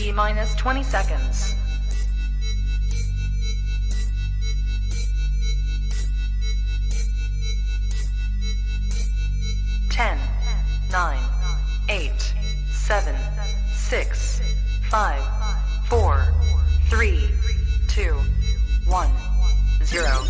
T-minus 20 seconds. 10, 9, 8, 7, 6, 5, 4, 3, 2, 1, 0.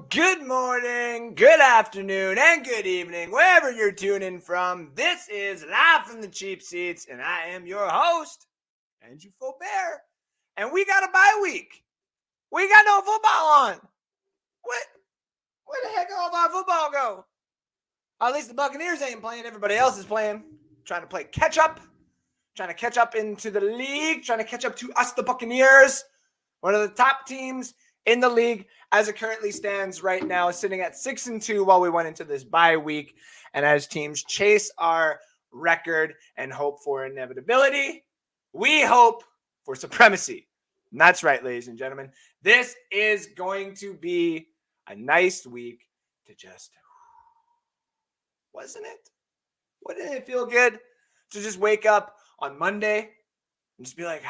Good morning, good afternoon, and good evening, wherever you're tuning from. This is Live from the Cheap Seats, and I am your host, Andrew Faubert. And we got a bye week. We got no football on. Where the heck did all of our football go? At least the Buccaneers ain't playing. Everybody else is playing. Trying to play catch up. Trying to catch up into the league. Trying to catch up to us, the Buccaneers. One of the top teams in the league as it currently stands right now, sitting at 6-2 while we went into this bye week. And as teams chase our record and hope for inevitability, we hope for supremacy. And that's right, ladies and gentlemen. This is going to be a nice week to just, wasn't it? Wouldn't it feel good to just wake up on Monday and just be like,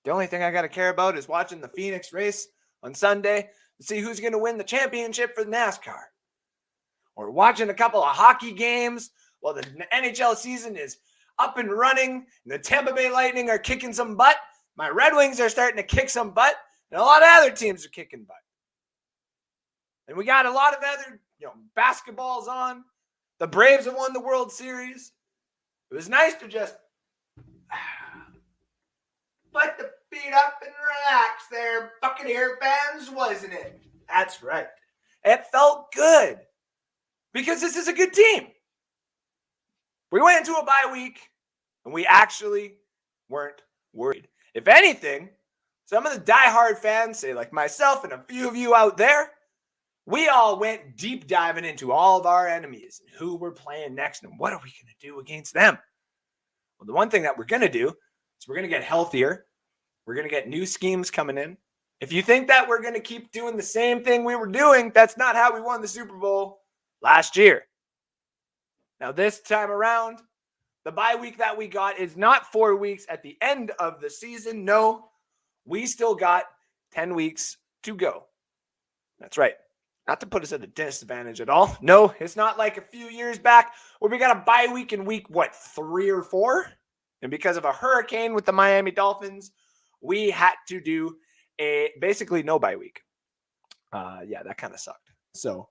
the only thing I got to care about is watching the Phoenix race on Sunday to see who's going to win the championship for NASCAR. Or watching a couple of hockey games while the NHL season is up and running and the Tampa Bay Lightning are kicking some butt. My Red Wings are starting to kick some butt. And a lot of other teams are kicking butt. And we got a lot of other, basketballs on. The Braves have won the World Series. It was nice to just put the feet up and relax there, Buccaneer fans, wasn't it? That's right. It felt good because this is a good team. We went into a bye week and we actually weren't worried. If anything, some of the diehard fans, say like myself and a few of you out there, we all went deep diving into all of our enemies and who we're playing next and what are we going to do against them. Well, the one thing that we're going to do is we're going to get healthier. We're going to get new schemes coming in. If you think that we're going to keep doing the same thing we were doing, that's not how we won the Super Bowl last year. Now, this time around, the bye week that we got is not 4 weeks at the end of the season. No, we still got 10 weeks to go. That's right. Not to put us at a disadvantage at all. No, it's not like a few years back where we got a bye week in week, 3 or 4? And because of a hurricane with the Miami Dolphins, we had to do basically no bye week. That kind of sucked. So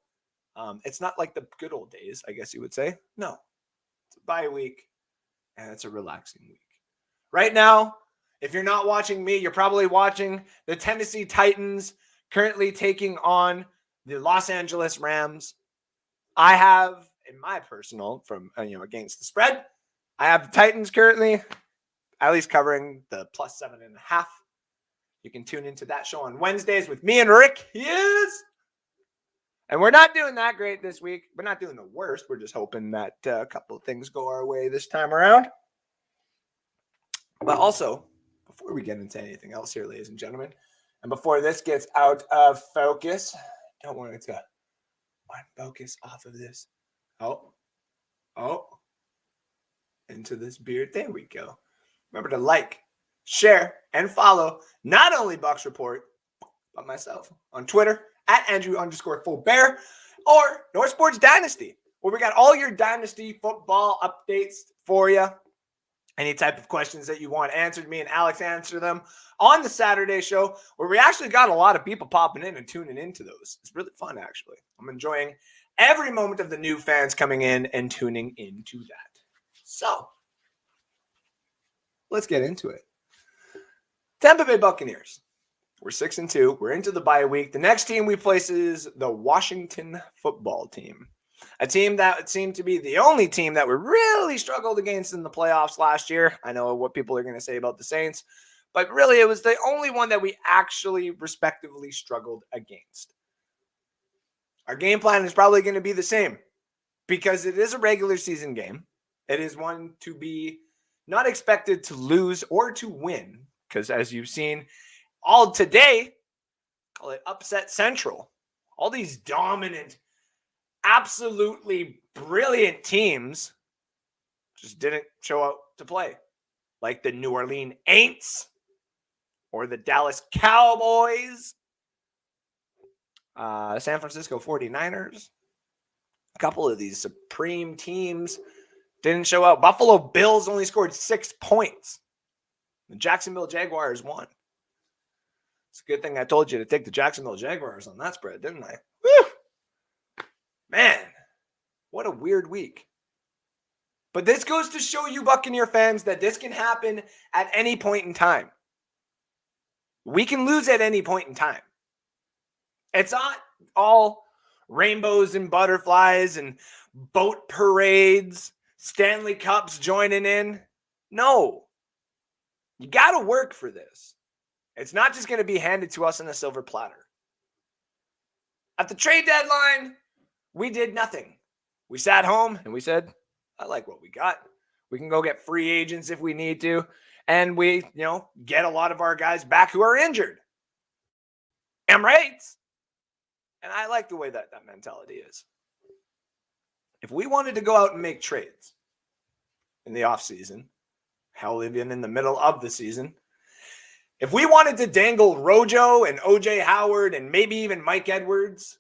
it's not like the good old days, I guess you would say. No, it's a bye week and it's a relaxing week. Right now, if you're not watching me, you're probably watching the Tennessee Titans currently taking on the Los Angeles Rams. I have, in my personal, against the spread, I have the Titans currently at least covering the plus 7.5. You can tune into that show on Wednesdays with me and Rick. Yes. And we're not doing that great this week. We're not doing the worst. We're just hoping that a couple of things go our way this time around. But also, before we get into anything else here, ladies and gentlemen, and before this gets out of focus, don't want it to unfocus off of this. Oh, into this beard. There we go. Remember to like, share, and follow not only Bucs Report, but myself on Twitter at Andrew_Faubert, or North Sports Dynasty, where we got all your Dynasty football updates for you. Any type of questions that you want answered, me and Alex answer them on the Saturday show, where we actually got a lot of people popping in and tuning into those. It's really fun, actually. I'm enjoying every moment of the new fans coming in and tuning into that. So, let's get into it. Tampa Bay Buccaneers. We're 6-2. We're into the bye week. The next team we place is the Washington football team. A team that seemed to be the only team that we really struggled against in the playoffs last year. I know what people are going to say about the Saints, but really it was the only one that we actually respectively struggled against. Our game plan is probably going to be the same because it is a regular season game. It is one to be not expected to lose or to win because, as you've seen all today, call it upset central. All these dominant, absolutely brilliant teams just didn't show up to play, like the New Orleans Aints or the Dallas Cowboys, San Francisco 49ers. A couple of these supreme teams didn't show up. Buffalo Bills only scored 6 points. The Jacksonville Jaguars won. It's a good thing I told you to take the Jacksonville Jaguars on that spread, didn't I? Woo! Man, what a weird week. But this goes to show you, Buccaneer fans, that this can happen at any point in time. We can lose at any point in time. It's not all rainbows and butterflies and boat parades, Stanley Cups joining in. No. You got to work for this. It's not just going to be handed to us on a silver platter. At the trade deadline, we did nothing. We sat home and we said, I like what we got. We can go get free agents if we need to. And we, get a lot of our guys back who are injured. Am right. And I like the way that mentality is. If we wanted to go out and make trades in the offseason, hell, even in the middle of the season, if we wanted to dangle Rojo and OJ Howard and maybe even Mike Edwards,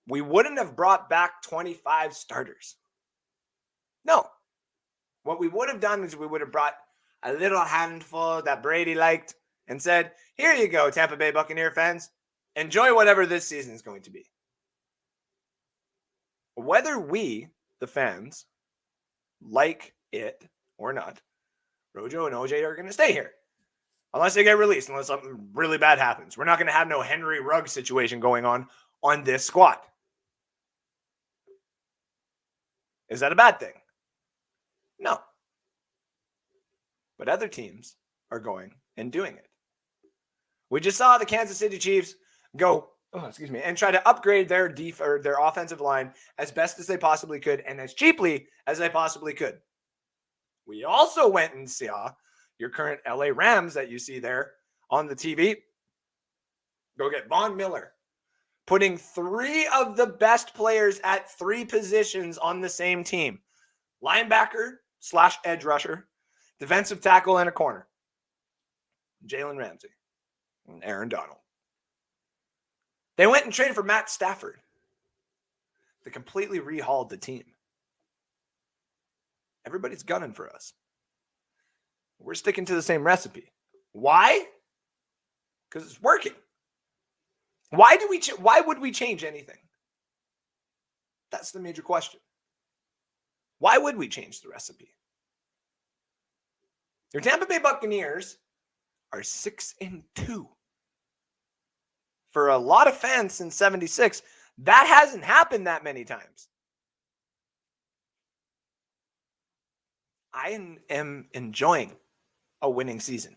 we wouldn't have brought back 25 starters. No. What we would have done is we would have brought a little handful that Brady liked and said, here you go, Tampa Bay Buccaneer fans. Enjoy whatever this season is going to be. Whether we, the fans, like it or not, Rojo and OJ are going to stay here. Unless they get released, unless something really bad happens. We're not going to have no Henry Ruggs situation going on this squad. Is that a bad thing? No. But other teams are going and doing it. We just saw the Kansas City Chiefs go, and try to upgrade their their offensive line as best as they possibly could and as cheaply as they possibly could. We also went and saw your current LA Rams that you see there on the TV. Go get Von Miller, putting 3 of the best players at 3 positions on the same team. Linebacker / edge rusher, defensive tackle, and a corner. Jalen Ramsey and Aaron Donald. They went and traded for Matt Stafford. They completely rehauled the team. Everybody's gunning for us. We're sticking to the same recipe. Why? Because it's working. Why would we change anything? That's the major question. Why would we change the recipe? Your Tampa Bay Buccaneers are 6-2. For a lot of fans since 76, that hasn't happened that many times. I am enjoying a winning season.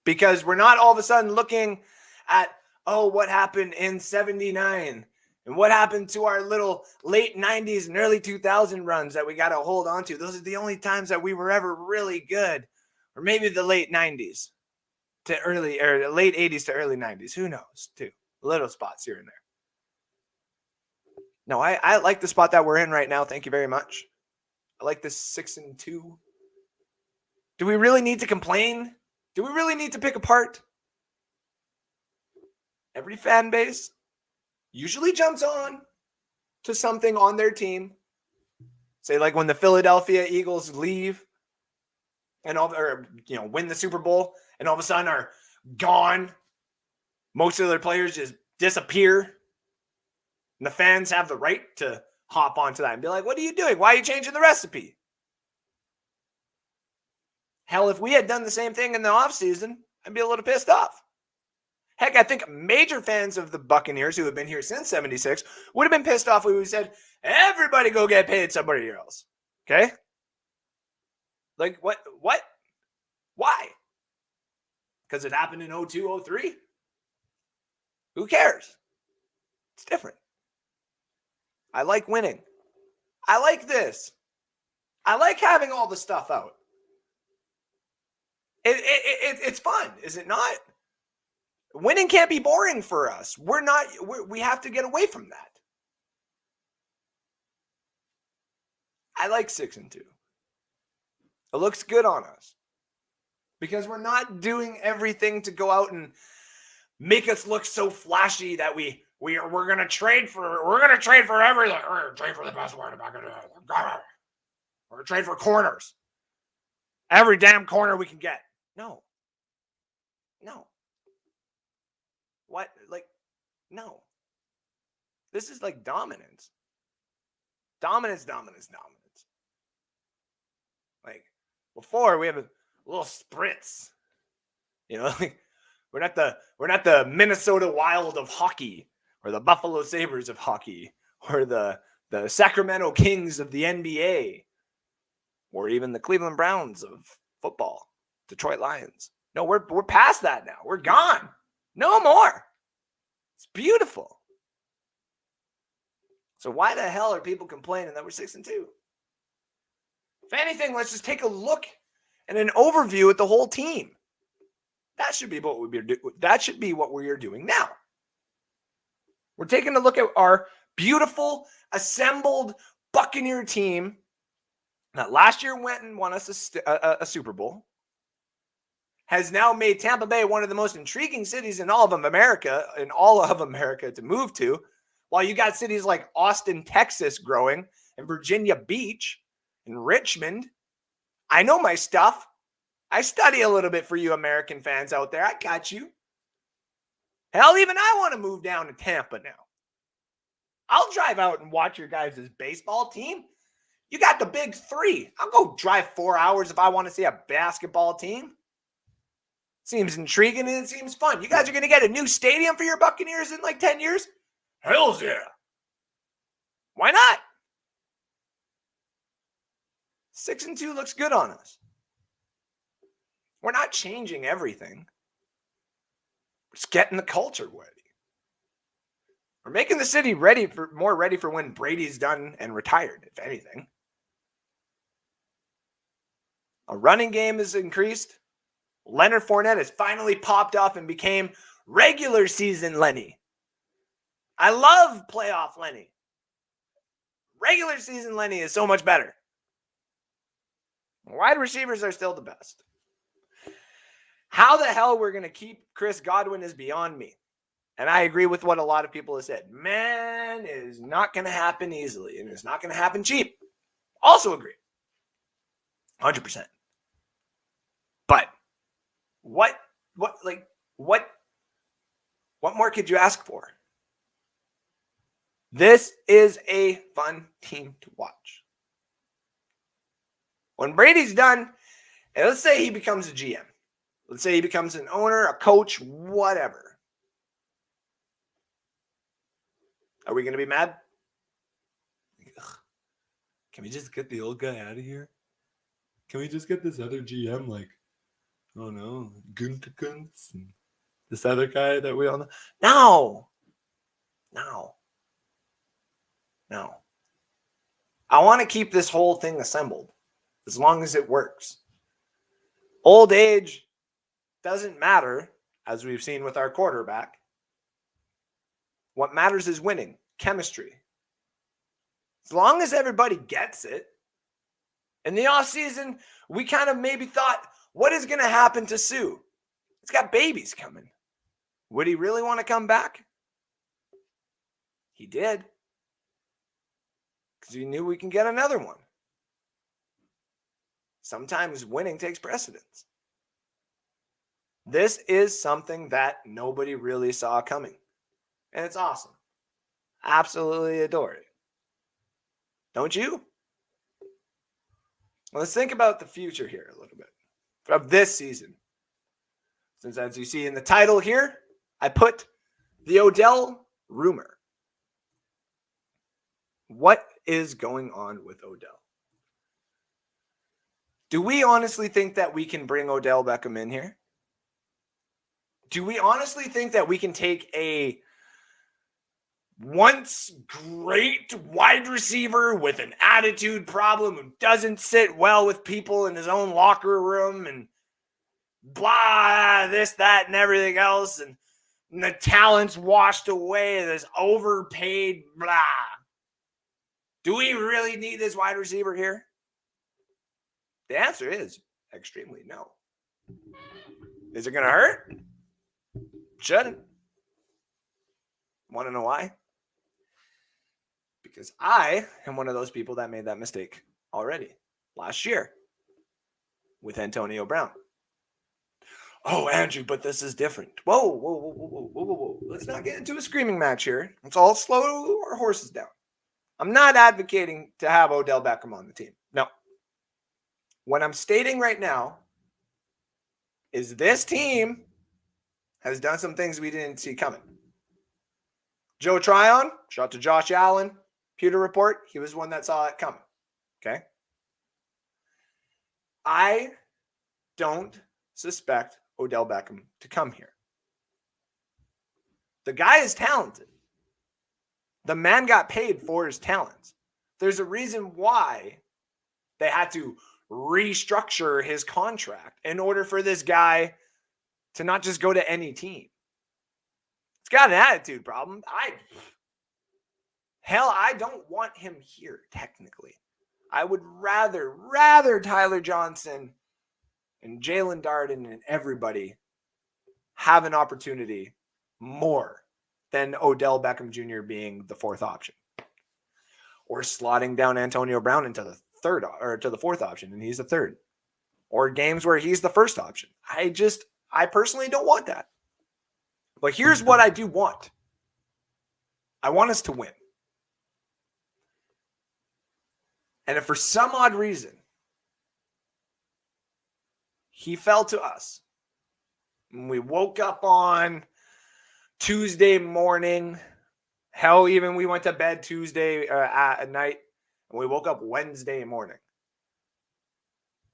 Because we're not all of a sudden looking at, what happened in 79 and what happened to our little late 90s and early 2000 runs that we got to hold on to. Those are the only times that we were ever really good. Or maybe the late 90s to late 80s to early 90s. Who knows, too. Little spots here and there. No, I like the spot that we're in right now. Thank you very much. I like this 6-2. Do we really need to complain? Do we really need to pick apart? every fan base usually jumps on to something on their team. Say like when the Philadelphia Eagles leave and win the Super Bowl and all of a sudden are gone. Most of their players just disappear. And the fans have the right to hop onto that and be like, what are you doing? Why are you changing the recipe? Hell, if we had done the same thing in the offseason, I'd be a little pissed off. Heck, I think major fans of the Buccaneers who have been here since 76 would have been pissed off when we said, everybody go get paid somebody else. Okay? Like, what? Why? Because it happened in 02, 03? Who cares? It's different. I like winning. I like this. I like having all the stuff out. It's fun, is it not? Winning can't be boring for us. We have to get away from that. I like 6-2. It looks good on us because we're not doing everything to go out and make us look so flashy that we're gonna trade for everything. We're gonna trade for the best word about it. We're gonna trade for corners. Every damn corner we can get. No. What? Like, no. This is like dominance. Dominance. Like, before we have a little spritz. You know, like we're not the Minnesota Wild of hockey or the Buffalo Sabres of hockey or the Sacramento Kings of the NBA or even the Cleveland Browns of football, Detroit Lions. No, we're past that now. We're gone. No more. It's beautiful. So why the hell are people complaining that we're 6-2? If anything, let's just take a look and an overview at the whole team. That should be what we are doing now. We're taking a look at our beautiful assembled Buccaneer team that last year went and won us a Super Bowl. Has now made Tampa Bay one of the most intriguing cities in all of America to move to, while you got cities like Austin, Texas growing, and Virginia Beach, and Richmond. I know my stuff. I study a little bit for you American fans out there. I got you. Hell, even I want to move down to Tampa now. I'll drive out and watch your guys' baseball team. You got the big three. I'll go drive 4 hours if I want to see a basketball team. Seems intriguing and it seems fun. You guys are going to get a new stadium for your Buccaneers in like 10 years? Hells yeah. Why not? 6-2 looks good on us. We're not changing everything. We're just getting the culture ready. We're making the city more ready for when Brady's done and retired, if anything. A running game is increased. Leonard Fournette has finally popped off and became regular season Lenny. I love playoff Lenny. Regular season Lenny is so much better. Wide receivers are still the best. How the hell we're going to keep Chris Godwin is beyond me. And I agree with what a lot of people have said. Man, it is not going to happen easily. And it's not going to happen cheap. Also agree. 100%. But what more could you ask for? This is a fun team to watch. When Brady's done, and let's say he becomes a GM. Let's say he becomes an owner, a coach, whatever. Are we going to be mad? Ugh. Can we just get the old guy out of here? Can we just get this other GM like, oh no, Gunther, and this other guy that we all know? No. I want to keep this whole thing assembled as long as it works. Old age doesn't matter, as we've seen with our quarterback. What matters is winning, chemistry. As long as everybody gets it. In the offseason, we kind of maybe thought, what is going to happen to Sue? It's got babies coming. Would he really want to come back? He did. Because he knew we can get another one. Sometimes winning takes precedence. This is something that nobody really saw coming. And it's awesome. Absolutely adore it. Don't you? Let's think about the future here a little bit of this season. Since as you see in the title here, I put the Odell rumor. What is going on with Odell? Do we honestly think that we can bring Odell Beckham in here? Do we honestly think that we can take a once great wide receiver with an attitude problem who doesn't sit well with people in his own locker room and blah, this, that, and everything else, and the talent's washed away, this overpaid blah? Do we really need this wide receiver here? The answer is extremely no. Is it going to hurt? Shouldn't. Want to know why? Because I am one of those people that made that mistake already last year with Antonio Brown. Oh, Andrew, but this is different. Whoa. Let's not get into a screaming match here. Let's all slow our horses down. I'm not advocating to have Odell Beckham on the team. No. What I'm stating right now is this team has done some things we didn't see coming. Joe Tryon, shout out to Josh Allen, Pewter Report, he was one that saw it coming. Okay? I don't suspect Odell Beckham to come here. The guy is talented. The man got paid for his talents. There's a reason why they had to restructure his contract in order for this guy to not just go to any team. It's got an attitude problem. I don't want him here, technically. I would rather Tyler Johnson and Jalen Darden and everybody have an opportunity more than Odell Beckham Jr. being the fourth option. Or slotting down Antonio Brown into the third or to the fourth option and he's the third. Or games where he's the first option. I personally don't want that. But here's what I do want. I want us to win. And if for some odd reason he fell to us, and we woke up on Tuesday morning, hell, even we went to bed Tuesday at night, and we woke up Wednesday morning,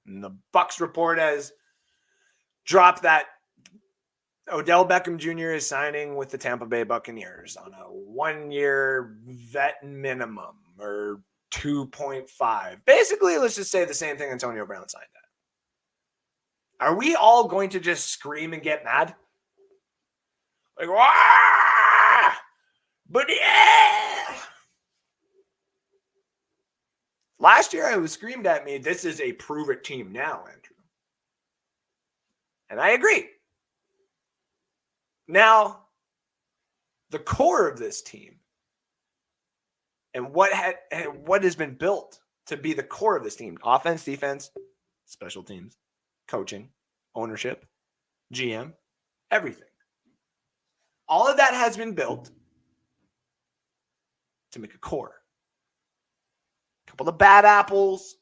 and the Bucs report has dropped that Odell Beckham Jr. is signing with the Tampa Bay Buccaneers on a 1-year vet minimum or 2.5. Basically, let's just say the same thing Antonio Brown signed at. Are we all going to just scream and get mad? Like, wah! But yeah! Last year, it was screamed at me, this is a prove-it team now, Andrew. And I agree. Now, the core of this team and what has been built to be the core of this team, offense, defense, special teams, coaching, ownership, GM, everything. All of that has been built to make a core. A couple of bad apples,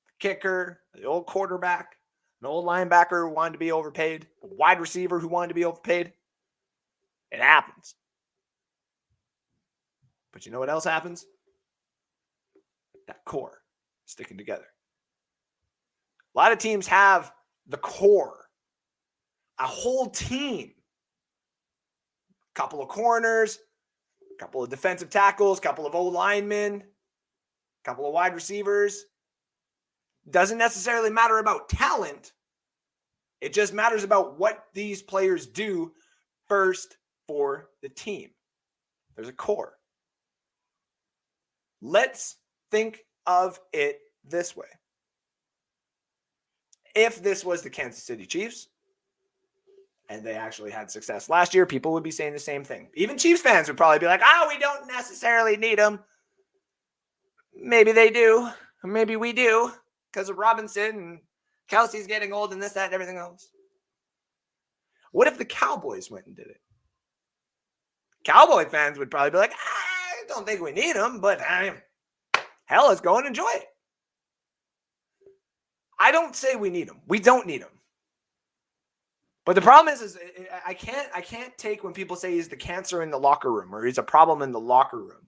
the kicker, the old quarterback, an old linebacker who wanted to be overpaid, a wide receiver who wanted to be overpaid. It happens. But you know what else happens? That core sticking together. A lot of teams have the core, a whole team, a couple of corners, a couple of defensive tackles, a couple of O-linemen, a couple of wide receivers. Doesn't necessarily matter about talent. It just matters about what these players do first for the team. There's a core. Let's think of it this way. If this was the Kansas City Chiefs and they actually had success last year, people would be saying the same thing. Even Chiefs fans would probably be like, oh, we don't necessarily need him. Maybe they do. Maybe we do because of Robinson and Kelsey's getting old and this, that, and everything else. What if the Cowboys went and did it? Cowboy fans would probably be like, I don't think we need him, but hell, let's go and enjoy it. I don't say we need him. We don't need him. But the problem is I can't take when people say he's the cancer in the locker room or he's a problem in the locker room,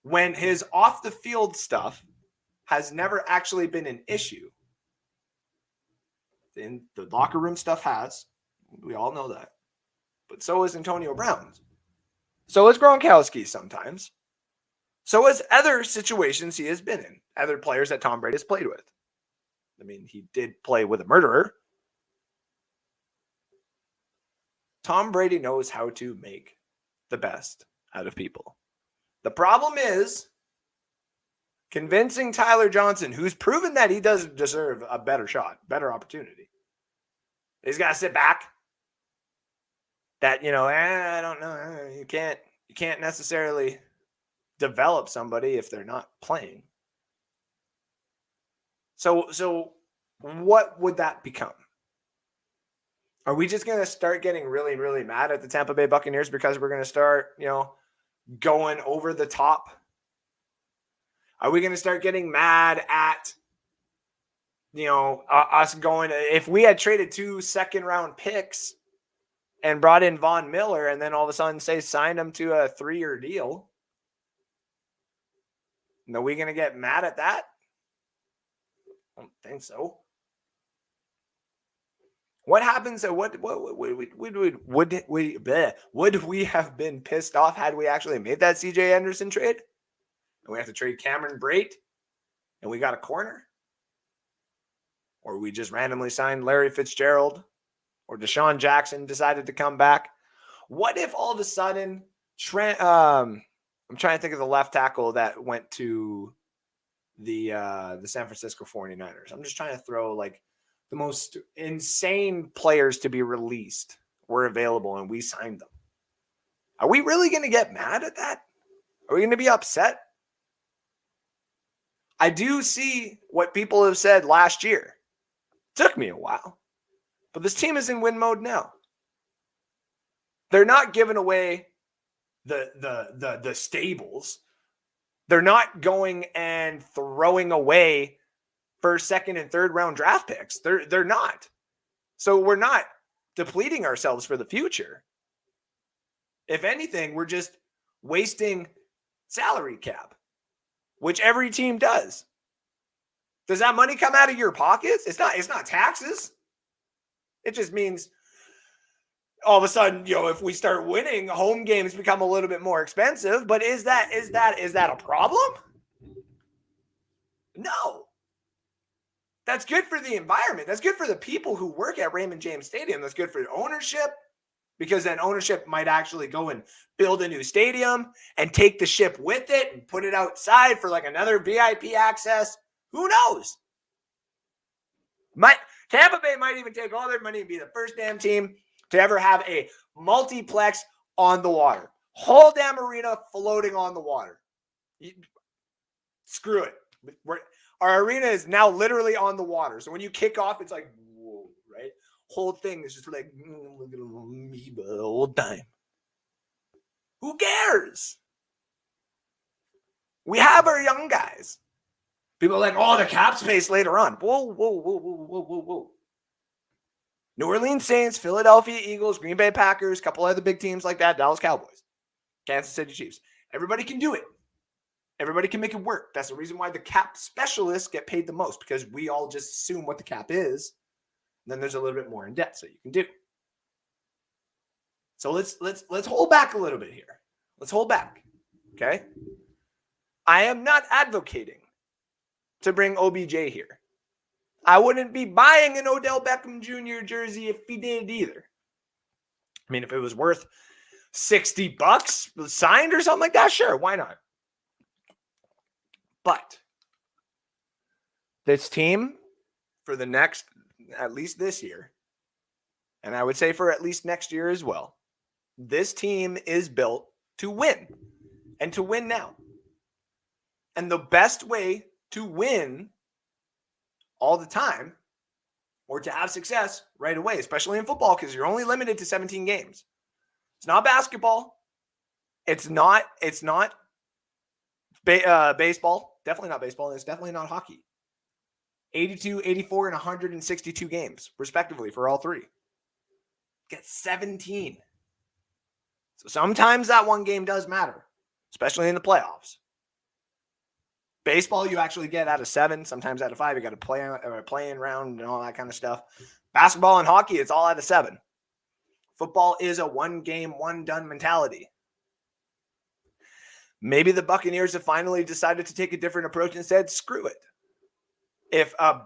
when his off the field stuff has never actually been an issue. And the locker room stuff has. We all know that. But so is Antonio Brown's. So is Gronkowski sometimes. So is other situations he has been in. Other players that Tom Brady has played with. I mean, he did play with a murderer. Tom Brady knows how to make the best out of people. The problem is convincing Tyler Johnson, who's proven that he does deserve a better shot, better opportunity. He's got to sit back. That, I don't know. You can't necessarily develop somebody if they're not playing. So what would that become? Are we just going to start getting really, really mad at the Tampa Bay Buccaneers because we're going to start, going over the top? Are we going to start getting mad at, us going, if we had traded 2 second-round picks and brought in Von Miller and then all of a sudden say signed him to a 3-year deal, are we going to get mad at that? I don't think so. What happens? Would we have been pissed off had we actually made that C.J. Anderson trade? And we have to trade Cameron Brate and we got a corner? Or we just randomly signed Larry Fitzgerald or Deshaun Jackson decided to come back? What if all of a sudden I'm trying to think of the left tackle that went to the San Francisco 49ers. I'm just trying to throw like the most insane players to be released were available and we signed them. Are we really going to get mad at that? Are we going to be upset? I do see what people have said last year. It took me a while, but this team is in win mode now. They're not giving away the stables. They're not going and throwing away first, second, and third round draft picks. They're not. So we're not depleting ourselves for the future. If anything, we're just wasting salary cap, which every team does. Does that money come out of your pockets? It's not taxes. It just means all of a sudden, if we start winning, home games become a little bit more expensive. But is that a problem? No. That's good for the environment. That's good for the people who work at Raymond James Stadium. That's good for ownership, because then ownership might actually go and build a new stadium and take the ship with it and put it outside for like another VIP access. Who knows? Tampa Bay might even take all their money and be the first damn team to ever have a multiplex on the water. Whole damn arena floating on the water. Screw it. Our arena is now literally on the water. So when you kick off, it's like, whoa, right? Whole thing is just like, look at a little amoeba the whole time. Who cares? We have our young guys. People are like, oh, the cap space later on. Whoa. New Orleans Saints, Philadelphia Eagles, Green Bay Packers, a couple other big teams like that, Dallas Cowboys, Kansas City Chiefs. Everybody can do it. Everybody can make it work. That's the reason why the cap specialists get paid the most, because we all just assume what the cap is. And then there's a little bit more in depth that you can do. So let's hold back a little bit here. Let's hold back. Okay? I am not advocating to bring OBJ here. I wouldn't be buying an Odell Beckham Jr. jersey if he did either. I mean, if it was worth $60 signed or something like that, sure, why not? But this team, for the next, at least this year, and I would say for at least next year as well, this team is built to win, and to win now. And the best way to win all the time, or to have success right away, especially in football, because you're only limited to 17 games. It's not basketball. It's not baseball. Definitely not baseball. And it's definitely not hockey. 82, 84, and 162 games, respectively, for all three. Get 17. So sometimes that one game does matter, especially in the playoffs. Baseball, you actually get out of 7, sometimes out of 5. You got to play in round and all that kind of stuff. Basketball and hockey, it's all out of 7. Football is a one-game, one-done mentality. Maybe the Buccaneers have finally decided to take a different approach and said, screw it. If a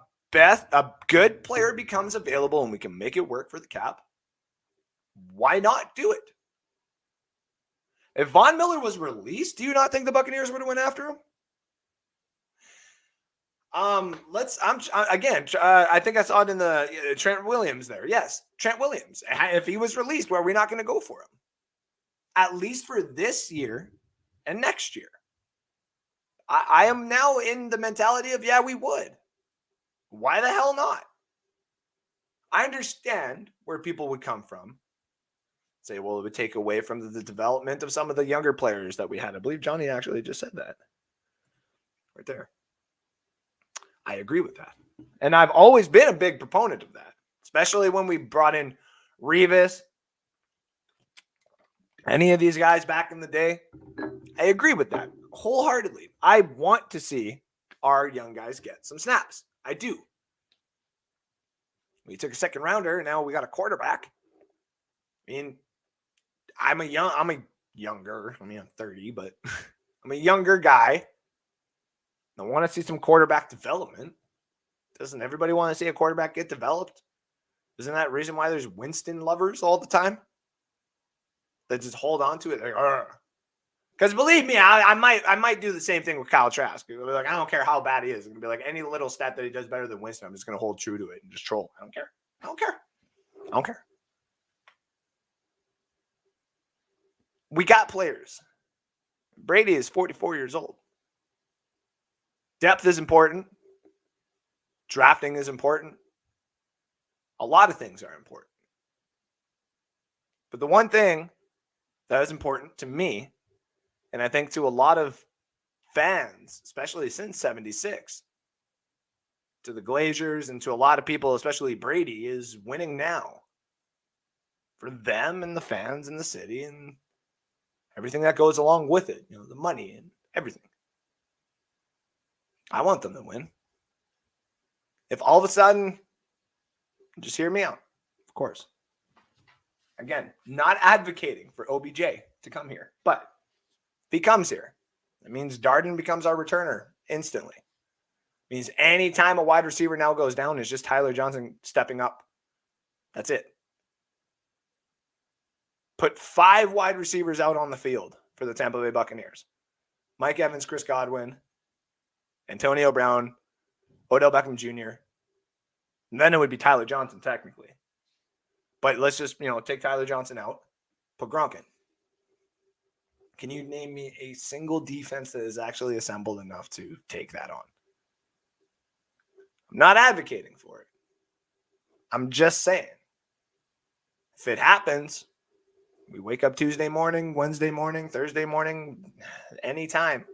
good player becomes available and we can make it work for the cap, why not do it? If Von Miller was released, do you not think the Buccaneers would have went after him? I think I saw it in the Trent Williams there. Yes, Trent Williams. If he was released, well, are we not going to go for him? At least for this year and next year. I am now in the mentality of, yeah, we would. Why the hell not? I understand where people would come from. Say, well, it would take away from the development of some of the younger players that we had. I believe Johnny actually just said that. Right there. I agree with that. And I've always been a big proponent of that, especially when we brought in Revis, any of these guys back in the day. I agree with that wholeheartedly. I want to see our young guys get some snaps. I do. We took a second rounder, and now we got a quarterback. I mean, I'm 30, but I'm a younger guy. I want to see some quarterback development. Doesn't everybody want to see a quarterback get developed? Isn't that the reason why there's Winston lovers all the time? That just hold on to it. Because believe me, I might do the same thing with Kyle Trask. Like, I don't care how bad he is. It's going to be like any little stat that he does better than Winston, I'm just going to hold true to it and just troll. I don't care. We got players. Brady is 44 years old. Depth is important. Drafting is important. A lot of things are important. But the one thing that is important to me, and I think to a lot of fans, especially since 76, to the Glaziers and to a lot of people, especially Brady, is winning now. For them and the fans and the city and everything that goes along with it. You know, the money and everything. I want them to win. If all of a sudden, just hear me out, of course. Again, not advocating for OBJ to come here, but if he comes here, it means Darden becomes our returner instantly. It means anytime a wide receiver now goes down, it's just Tyler Johnson stepping up. That's it. Put 5 wide receivers out on the field for the Tampa Bay Buccaneers. Mike Evans, Chris Godwin, Antonio Brown, Odell Beckham Jr. And then it would be Tyler Johnson, technically. But let's just, take Tyler Johnson out, put Gronk in. Can you name me a single defense that is actually assembled enough to take that on? I'm not advocating for it. I'm just saying. If it happens, we wake up Tuesday morning, Wednesday morning, Thursday morning, anytime.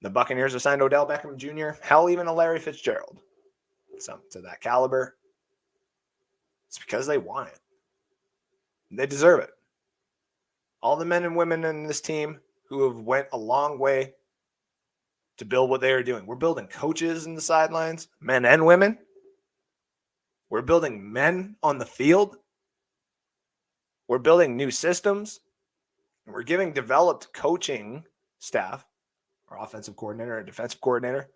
The Buccaneers have signed Odell Beckham Jr., hell, even a Larry Fitzgerald. Something to that caliber. It's because they want it. They deserve it. All the men and women in this team who have went a long way to build what they are doing. We're building coaches in the sidelines, men and women. We're building men on the field. We're building new systems. And we're giving developed coaching staff, our offensive coordinator, our defensive coordinator,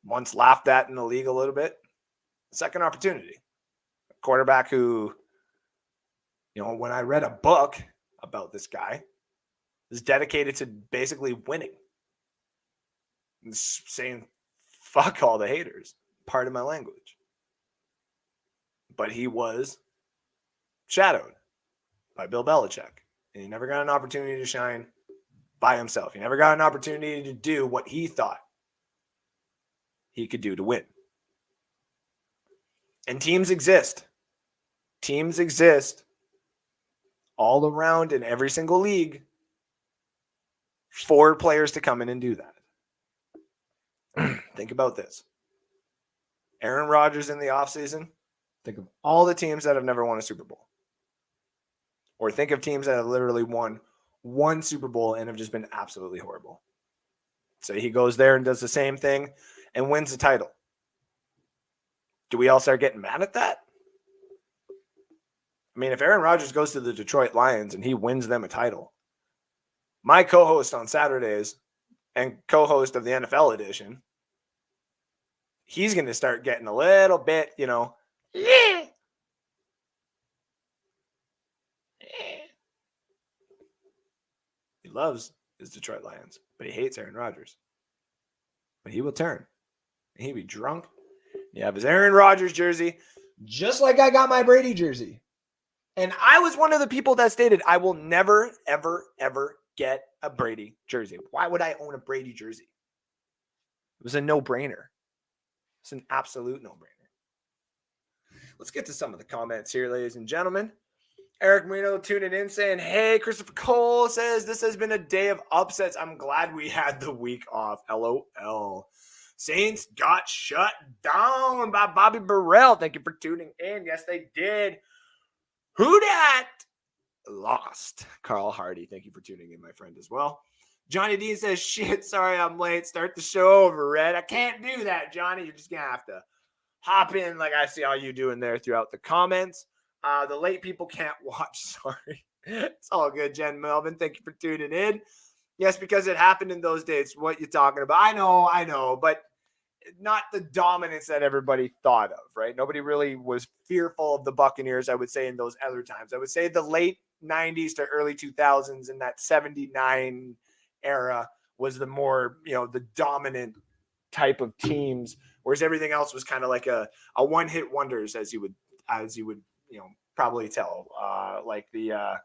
once laughed at in the league a little bit, second opportunity. A quarterback who, when I read a book about this guy, is dedicated to basically winning. And saying, fuck all the haters. Pardon my language. But he was shadowed by Bill Belichick. And he never got an opportunity to shine by himself. He never got an opportunity to do what he thought he could do to win. And teams exist. Teams exist all around in every single league for players to come in and do that. Think about this. Aaron Rodgers in the offseason. Think of all the teams that have never won a Super Bowl. Or think of teams that have literally won one Super Bowl and have just been absolutely horrible. So he goes there and does the same thing and wins the title. Do we all start getting mad at that? I mean, if Aaron Rodgers goes to the Detroit Lions and he wins them a title, my co-host on Saturdays and co-host of the NFL edition, he's going to start getting a little bit, He loves his Detroit Lions, but he hates Aaron Rodgers. But he will turn. And he'll be drunk. You have his Aaron Rodgers jersey, just like I got my Brady jersey. And I was one of the people that stated, I will never, ever, ever get a Brady jersey. Why would I own a Brady jersey? It was a no-brainer. It's an absolute no-brainer. Let's get to some of the comments here, ladies and gentlemen. Eric Marino tuning in saying, hey, Christopher Cole says, this has been a day of upsets. I'm glad we had the week off. LOL. Saints got shut down by Bobby Burrell. Thank you for tuning in. Yes, they did. Who dat? Lost. Carl Hardy. Thank you for tuning in, my friend, as well. Johnny Dean says, shit, sorry I'm late. Start the show over, Red. I can't do that, Johnny. You're just going to have to hop in like I see all you doing there throughout the comments. The late people can't watch. Sorry. It's all good, Jen Melvin. Thank you for tuning in. Yes, because it happened in those days. What you talking about? I know, but not the dominance that everybody thought of, right? Nobody really was fearful of the Buccaneers, I would say, in those other times. I would say the late 90s to early 2000s and that 79 era was the more, the dominant type of teams, whereas everything else was kind of like a one-hit wonders, as you would probably tell, like the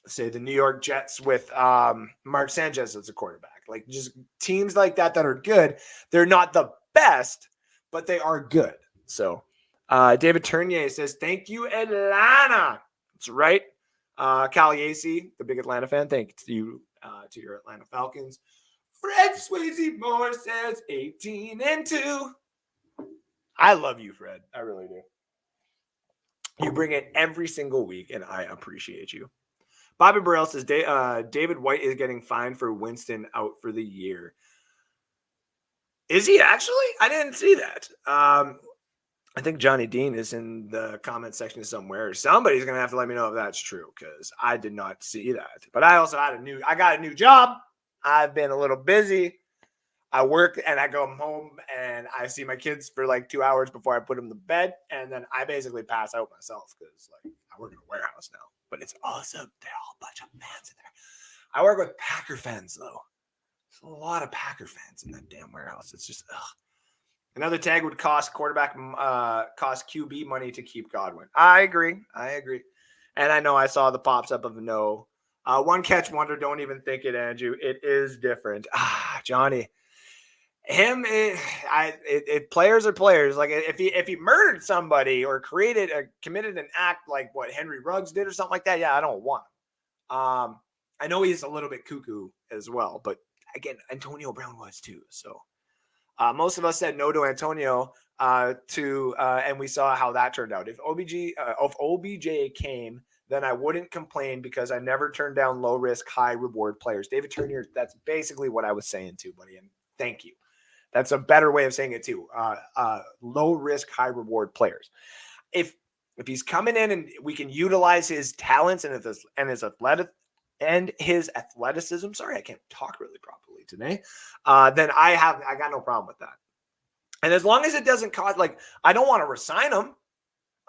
say the New York Jets with Mark Sanchez as a quarterback. Like just teams like that are good. They're not the best, but they are good. So David Tournier says, thank you, Atlanta. That's right. Cal Yacey, the big Atlanta fan, thank you to your Atlanta Falcons. Fred Swayze Moore says 18-2. I love you, Fred. I really do. You bring it every single week, and I appreciate you. Bobby Burrell says David White is getting fined for Winston out for the year. Is he actually? I didn't see that. I think Johnny Dean is in the comment section somewhere. Somebody's going to have to let me know if that's true because I did not see that. But I also got a new job. I've been a little busy. I work and I go home and I see my kids for like 2 hours before I put them to bed. And then I basically pass out myself because I work in a warehouse now. But it's awesome. They're all a bunch of fans in there. I work with Packer fans, though. There's a lot of Packer fans in that damn warehouse. It's just, ugh. Another tag would cost QB money to keep Godwin. I agree. And I know I saw the pops up of no. One catch wonder, don't even think it, Andrew. It is different. Johnny. Players are players. Like if he murdered somebody or committed an act like what Henry Ruggs did or something like that, yeah, I don't want him. I know he's a little bit cuckoo as well, but again, Antonio Brown was too. So most of us said no to Antonio and we saw how that turned out. If OBJ came, then I wouldn't complain because I never turned down low risk, high reward players. David Turner, that's basically what I was saying too, buddy. And thank you. That's a better way of saying it too. Low risk, high reward players. If he's coming in and we can utilize his talents and his athleticism. Sorry, I can't talk really properly today. Then I got no problem with that. And as long as it doesn't cause, I don't want to resign him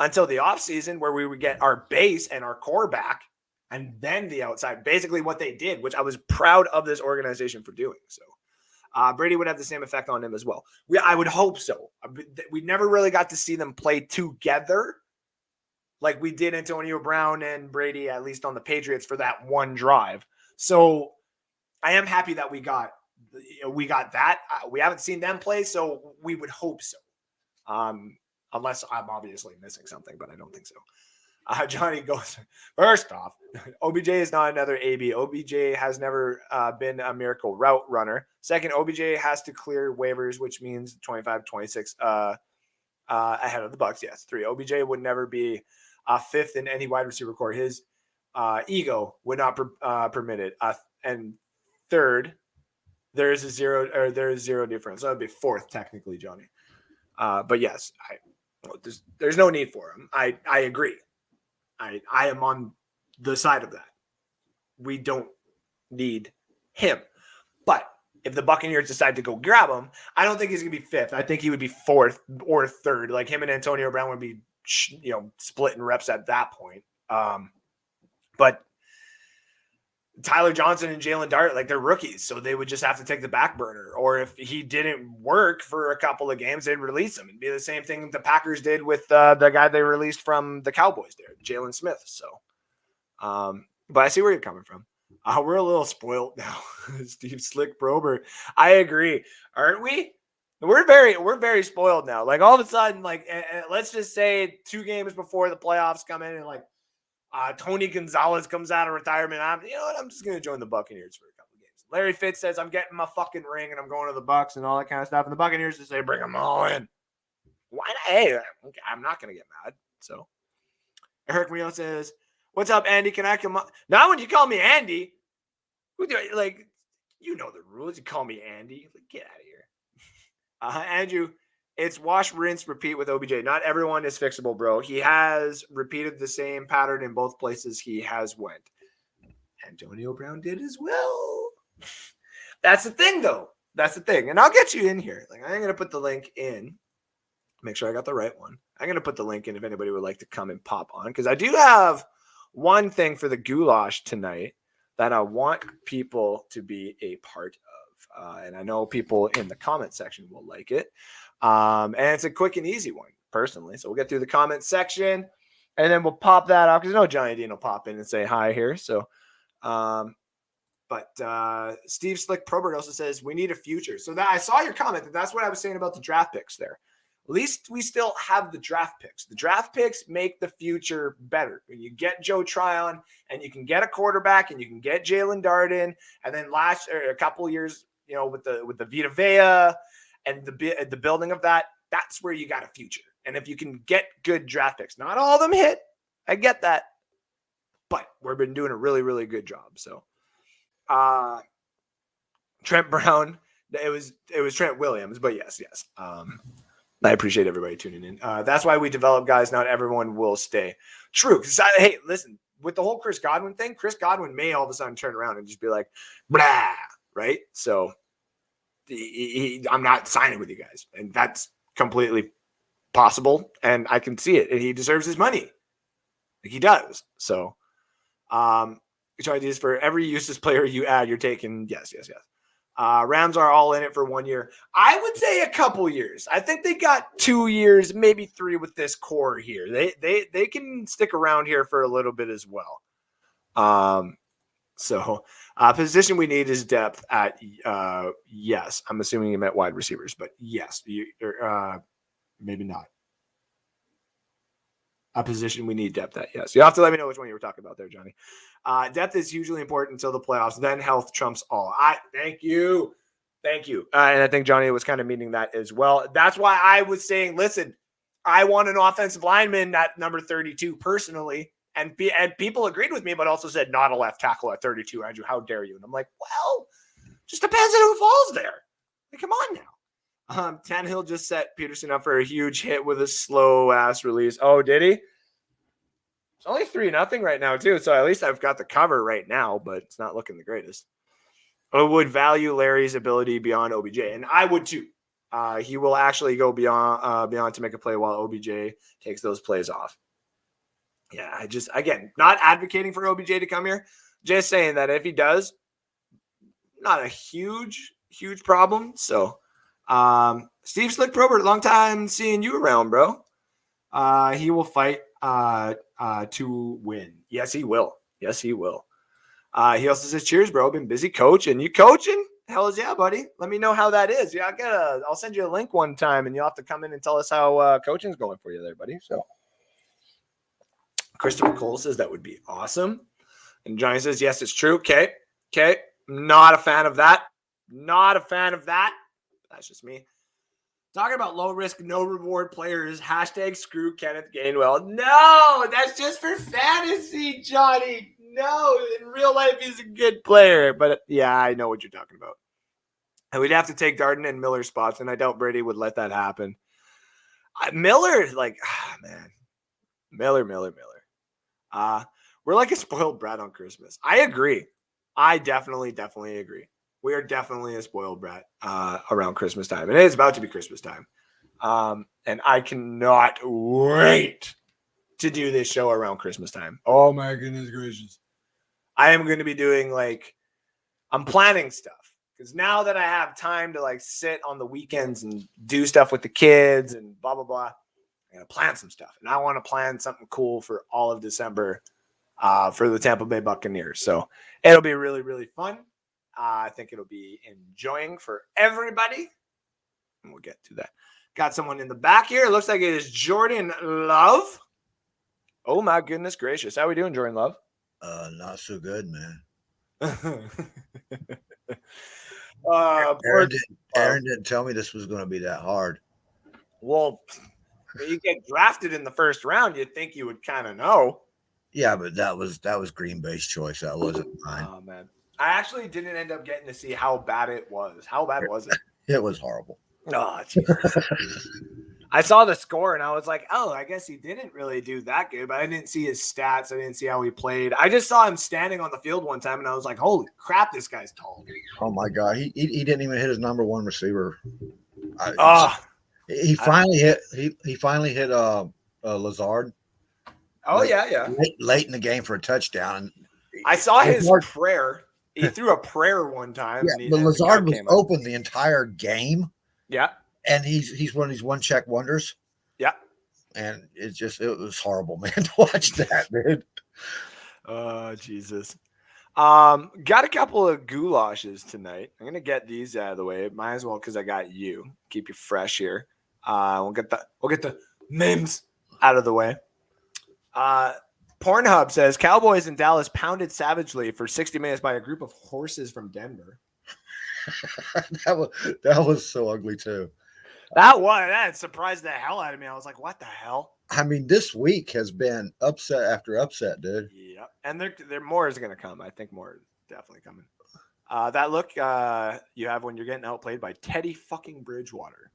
until the offseason where we would get our base and our core back and then the outside. Basically what they did, which I was proud of this organization for doing. So Brady would have the same effect on him as well. I would hope so. We never really got to see them play together like we did Antonio Brown and Brady, at least on the Patriots, for that one drive. So I am happy that we got that. We haven't seen them play, so we would hope so. Unless I'm obviously missing something, but I don't think so. Johnny goes, first off, OBJ is not another AB. OBJ has never been a miracle route runner. Second, OBJ has to clear waivers, which means 25-26 ahead of the Bucs. Yes. 3, OBJ would never be fifth in any wide receiver core. His ego would not permit it. And third, there's zero difference. That would be fourth, technically, Johnny. But yes, there's no need for him. I agree. I am on the side of that. We don't need him. But if the Buccaneers decide to go grab him, I don't think he's going to be fifth. I think he would be fourth or third. Like him and Antonio Brown would be, splitting reps at that point. But Tyler Johnson and Jalen Dart, like they're rookies, so they would just have to take the back burner. Or if he didn't work for a couple of games, they'd release him. It'd be the same thing the Packers did with the guy they released from the Cowboys there, Jalen Smith. So, but I see where you're coming from. We're a little spoiled now. Steve Slick Probert. I agree. Aren't we? We're very spoiled now. Like all of a sudden, like let's just say 2 games before the playoffs come in and like Tony Gonzalez comes out of retirement. I'm just going to join the Buccaneers for a couple of games. Larry Fitz says, I'm getting my fucking ring and I'm going to the Bucs and all that kind of stuff. And the Buccaneers just say, bring them all in. Why not? Hey, I'm not going to get mad. So Eric Munoz says, what's up, Andy? Can I come on? Now when you call me Andy, like, you know the rules. You call me Andy. Like, get out of here. Andrew, it's wash, rinse, repeat with OBJ. Not everyone is fixable, bro. He has repeated the same pattern in both places he has went. Antonio Brown did as well. That's the thing, though. That's the thing. And I'll get you in here. Like, I'm going to put the link in. Make sure I got the right one. I'm going to put the link in if anybody would like to come and pop on. Because I do have one thing for the goulash tonight that I want people to be a part of. And I know people in the comment section will like it. And it's a quick and easy one, personally. So we'll get through the comment section, and then we'll pop that out because I know Johnny Dean will pop in and say hi here. So, Steve Slick Probert also says we need a future. So that I saw your comment. That's what I was saying about the draft picks there. At least we still have the draft picks. The draft picks make the future better. When you get Joe Tryon and you can get a quarterback and you can get Jalen Darden, and then a couple of years, with the Vita Vea and the building of that, that's where you got a future. And if you can get good draft picks, not all of them hit, I get that, but we've been doing a really, really good job. So, Trent Brown, it was Trent Williams, but yes. I appreciate everybody tuning in. That's why we develop guys. Not everyone will stay. True. Hey, listen, with the whole Chris Godwin thing, Chris Godwin may all of a sudden turn around and just be like, blah, right? So I'm not signing with you guys. And that's completely possible. And I can see it. And he deserves his money. Like he does. So, which ideas for every useless player you add, you're taking. Yes. Rams are all in it for 1 year. I would say a couple years. I think they got 2 years, maybe 3 with this core here. They can stick around here for a little bit as well. So position we need is depth at yes. I'm assuming you meant wide receivers, but yes, maybe not. A position we need depth at, yes. You have to let me know which one you were talking about there, Johnny. Depth is hugely important until the playoffs. Then health trumps all. Thank you. And I think Johnny was kind of meaning that as well. That's why I was saying, listen, I want an offensive lineman at number 32 personally. And people agreed with me, but also said not a left tackle at 32. Andrew, how dare you? And I'm like, well, just depends on who falls there. Like, come on now. Tannehill just set Peterson up for a huge hit with a slow ass release. Oh, did he? It's only 3-0 right now, too. So at least I've got the cover right now, but it's not looking the greatest. I would value Larry's ability beyond OBJ, and I would too. He will actually go beyond to make a play while OBJ takes those plays off. Yeah, again, not advocating for OBJ to come here. Just saying that if he does, not a huge problem. So, Steve Slick Probert, long time seeing you around, bro. He will fight. to win. Yes, he will. Yes, he will. He also says, cheers, bro. Been busy coaching. You coaching? Hells yeah, buddy. Let me know how that is. Yeah, I'll send you a link one time, and you'll have to come in and tell us how coaching's going for you there, buddy. So Christopher Cole says that would be awesome. And Johnny says, yes, it's true. Okay. Not a fan of that. That's just me. Talking about low risk, no reward players. # screw Kenneth Gainwell. No, that's just for fantasy, Johnny. No, in real life, he's a good player. But yeah, I know what you're talking about. And we'd have to take Darden and Miller spots, and I doubt Brady would let that happen. Miller, man. Miller. We're like a spoiled brat on Christmas. I agree. I definitely agree. We are definitely a spoiled brat around Christmas time. And it is about to be Christmas time. And I cannot wait to do this show around Christmas time. Oh, my goodness gracious. I am going to be doing, I'm planning stuff. Because now that I have time to, sit on the weekends and do stuff with the kids and blah, blah, blah, I'm going to plan some stuff. And I want to plan something cool for all of December for the Tampa Bay Buccaneers. So it'll be really, really fun. I think it'll be enjoying for everybody. And we'll get to that. Got someone in the back here. It looks like it is Jordan Love. Oh, my goodness gracious. How are we doing, Jordan Love? Not so good, man. Aaron didn't tell me this was going to be that hard. Well, you get drafted in the first round, you'd think you would kind of know. Yeah, but that was Green Bay's choice. That wasn't mine. Oh, man. I actually didn't end up getting to see how bad it was. How bad was it? It was horrible. Oh, Jesus. I saw the score and I was like, oh, I guess he didn't really do that good, but I didn't see his stats. I didn't see how he played. I just saw him standing on the field one time and I was like, holy crap, this guy's tall. Oh my God. He didn't even hit his number one receiver. He finally hit Lazard. Oh, yeah. Late in the game for a touchdown. I saw his prayer. He threw a prayer one time. Yeah, but Lazard was open the entire game. Yeah. And he's one of these one-check wonders. Yeah. And it was horrible, man, to watch that, dude. Oh, Jesus. Got a couple of goulashes tonight. I'm going to get these out of the way. Might as well because I got you. Keep you fresh here. We'll get the memes out of the way. Pornhub says Cowboys in Dallas pounded savagely for 60 minutes by a group of horses from Denver. that was so ugly too. That surprised the hell out of me. I was like, what the hell? I mean, this week has been upset after upset, dude. Yeah. And there more is going to come. I think more is definitely coming. That look you have when you're getting outplayed by Teddy fucking Bridgewater.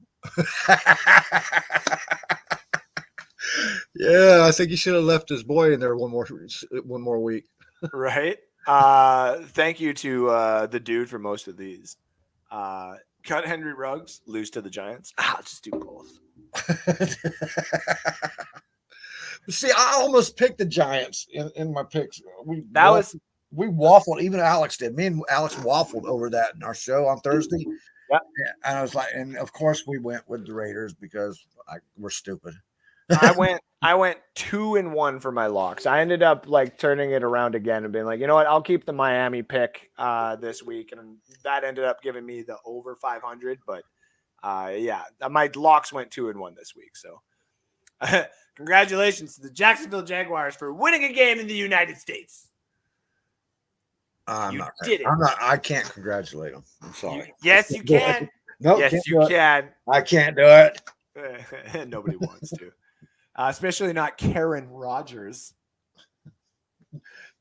Yeah, I think he should have left his boy in there one more week. Right. Thank you to the dude for most of these. Cut Henry Ruggs, lose to the Giants. I'll just do both. See, I almost picked the Giants in my picks. We waffled. Even Alex did. Me and Alex waffled over that in our show on Thursday. Yeah. And I was like, and of course we went with the Raiders because we're stupid. I went 2-1 for my locks. I ended up turning it around again and being like, you know what? I'll keep the Miami pick this week, and that ended up giving me the over 500. But my locks went 2-1 this week. So congratulations to the Jacksonville Jaguars for winning a game in the United States. I can't congratulate them. I'm sorry. Yes, you can. No, yes, you can. I can't do it. Nobody wants to. Especially not Karen Rodgers.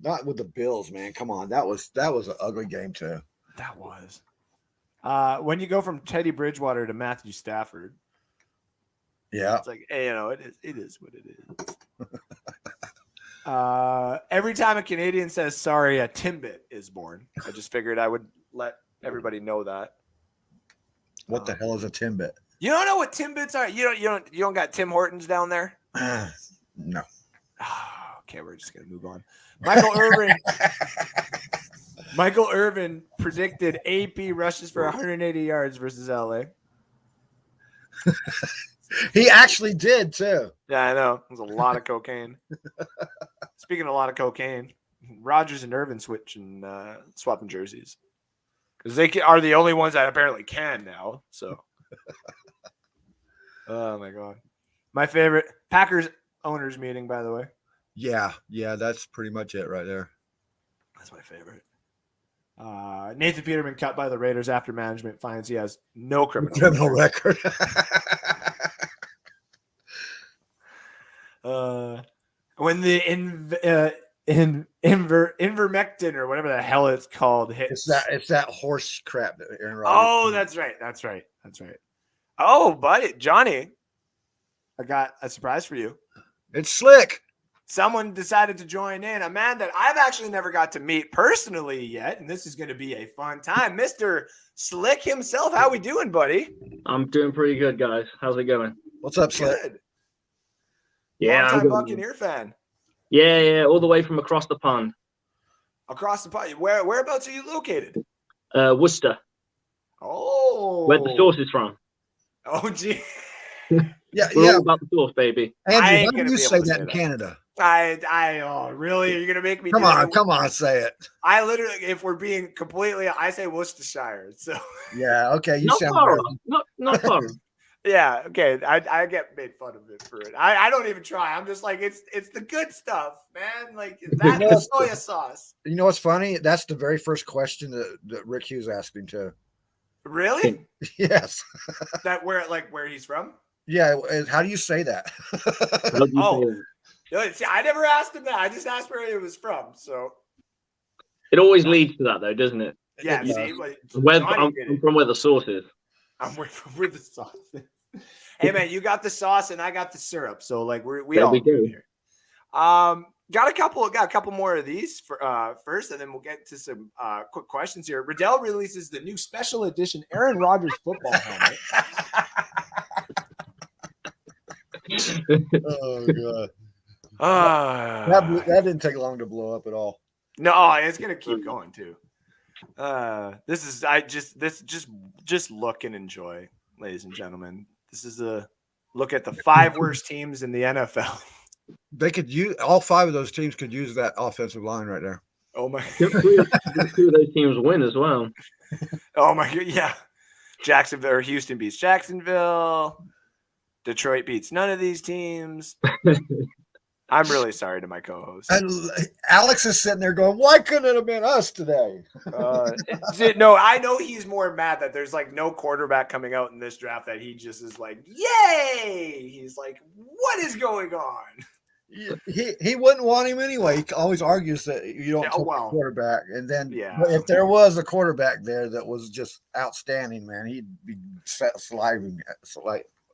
Not with the Bills, man. Come on. That was an ugly game too. That was. When you go from Teddy Bridgewater to Matthew Stafford. Yeah. It's like, hey, it is what it is. Every time a Canadian says sorry, a Timbit is born. I just figured I would let everybody know that. What the hell is a Timbit? You don't know what Timbits are? You don't got Tim Hortons down there? No. Okay, we're just gonna move on. Michael Irvin predicted AP rushes for 180 yards versus LA. He actually did too. Yeah, I know. There's a lot of cocaine. Speaking of a lot of cocaine, Rodgers and Irvin swapping jerseys because they are the only ones that apparently can now. So, oh my god, my favorite Packers owners meeting, by the way. Yeah, that's pretty much it right there. That's my favorite. Nathan Peterman cut by the Raiders after management finds he has no criminal record. When the Invermectin or whatever the hell it's called hits. It's that horse crap that Aaron Rodgers. Oh, that's right. Oh, buddy, Johnny, I got a surprise for you. It's slick. Someone decided to join in, a man that I've actually never got to meet personally yet, and this is going to be a fun time. Mr. Slick himself, how we doing, buddy? I'm doing pretty good, guys. How's it going? What's up, Slick? Good. Yeah, Long-time Buccaneer fan. Yeah, all the way from across the pond. Across the pond. Whereabouts are you located? Worcester. Oh. Where the sauce is from. Oh, gee. Yeah. All about the sauce, baby. Andrew, why do you say that in Canada? Really? You're gonna make me? Come on, say it. I literally, if we're being completely, I say Worcestershire. So yeah, okay, you not sound far. very... Not far. Yeah, okay. I get made fun of it for it. I don't even try. I'm just like it's the good stuff, man. Like that the soya sauce. You know what's funny? That's the very first question that Rick Hughes asked him too. Really? Yes. That where he's from? Yeah. How do you say that? See, I never asked him that. I just asked where he was from. So it always leads to that, though, doesn't it? Yeah. It see, I'm from where the sauce is. I'm where the sauce is. Hey man, you got the sauce and I got the syrup. So like we all do here. Got a couple more of these for first, and then we'll get to some quick questions here. Riddell releases the new special edition Aaron Rodgers football helmet. Oh god. That didn't take long to blow up at all. No, it's gonna keep going too. Just look and enjoy, ladies and gentlemen. This is a look at the 5 worst teams in the NFL. They could use all 5 of those teams could use that offensive line right there. Oh my! 2 of those teams win as well. Oh my! Yeah, Jacksonville or Houston beats Jacksonville. Detroit beats none of these teams. I'm really sorry to my co-host. And Alex is sitting there going, "Why couldn't it have been us today?" No, I know he's more mad that there's like no quarterback coming out in this draft that he just is like, "Yay!" He's like, "What is going on?" He wouldn't want him anyway. He always argues that you don't take a quarterback, and then if there was a quarterback there that was just outstanding, man, he'd be sliding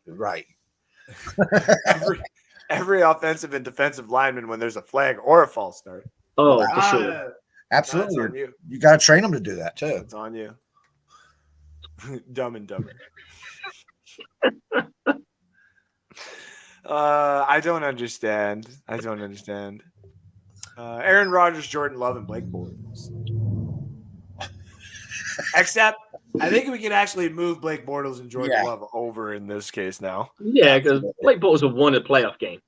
right. Every offensive and defensive lineman, when there's a flag or a false start. Oh, for sure. Absolutely. You got to train them to do that too. It's on you. Dumb and Dumber. I don't understand. Aaron Rodgers, Jordan Love, and Blake Bortles. Except, I think we can actually move Blake Bortles and Jordan Love over in this case now. Yeah, because Blake Bortles have won a playoff game.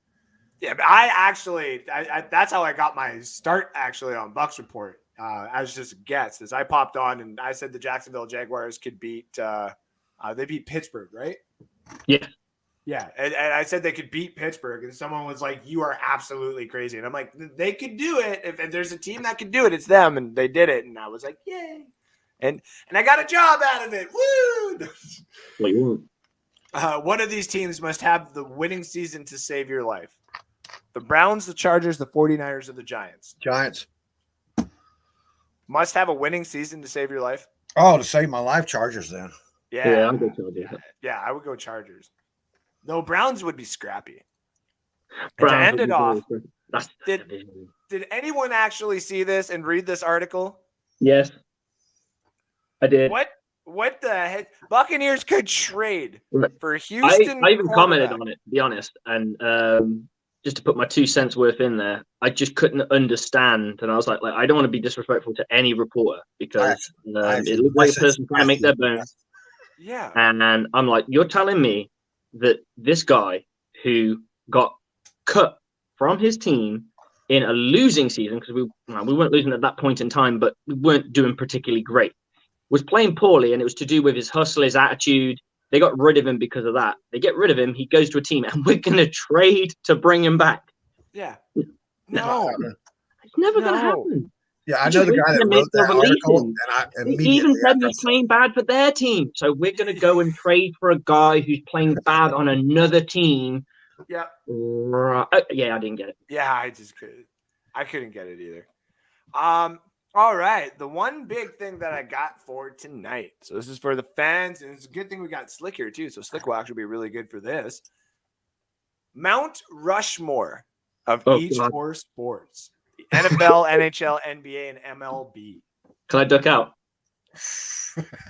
Yeah, but I that's how I got my start actually on Bucs Report. As just a guess, as I popped on and I said the Jacksonville Jaguars could beat. They beat Pittsburgh, right? Yeah. Yeah, and I said they could beat Pittsburgh, and someone was like, "You are absolutely crazy," and I'm like, "They could do it. If there's a team that could do it, it's them," and they did it, and I was like, "Yay!" And I got a job out of it. Woo! One of these teams must have the winning season to save your life. The Browns, the Chargers, the 49ers, or the Giants. Giants. Must have a winning season to save your life? Oh, to save my life, Chargers then. Yeah, I'll go Chargers. Yeah, I would go Chargers. No, Browns would be scrappy. Browns to end it off, did anyone actually see this and read this article? Yes, I did. What the heck? Buccaneers could trade for Houston. I even commented on it, to be honest, and just to put my 2 cents worth in there, I just couldn't understand, and I was like I don't want to be disrespectful to any reporter because it looked like a person trying to make their bones. Yeah, and I'm like, you're telling me that this guy who got cut from his team in a losing season, because we weren't losing at that point in time, but we weren't doing particularly great, was playing poorly, and it was to do with his hustle, his attitude. They got rid of him because of that. They get rid of him. He goes to a team, and we're going to trade to bring him back. Yeah. No. It's never going to happen. Yeah, I know the guy that wrote that article, and he even said he was playing bad for their team. So we're going to go and trade for a guy who's playing bad on another team. Yeah. Yeah, I didn't get it. Yeah, I couldn't get it either. All right. The one big thing that I got for tonight. So this is for the fans, and it's a good thing we got Slick here too. So Slick will actually be really good for this. Mount Rushmore of each four sports. The NFL, NHL, NBA, and MLB. Can I duck out?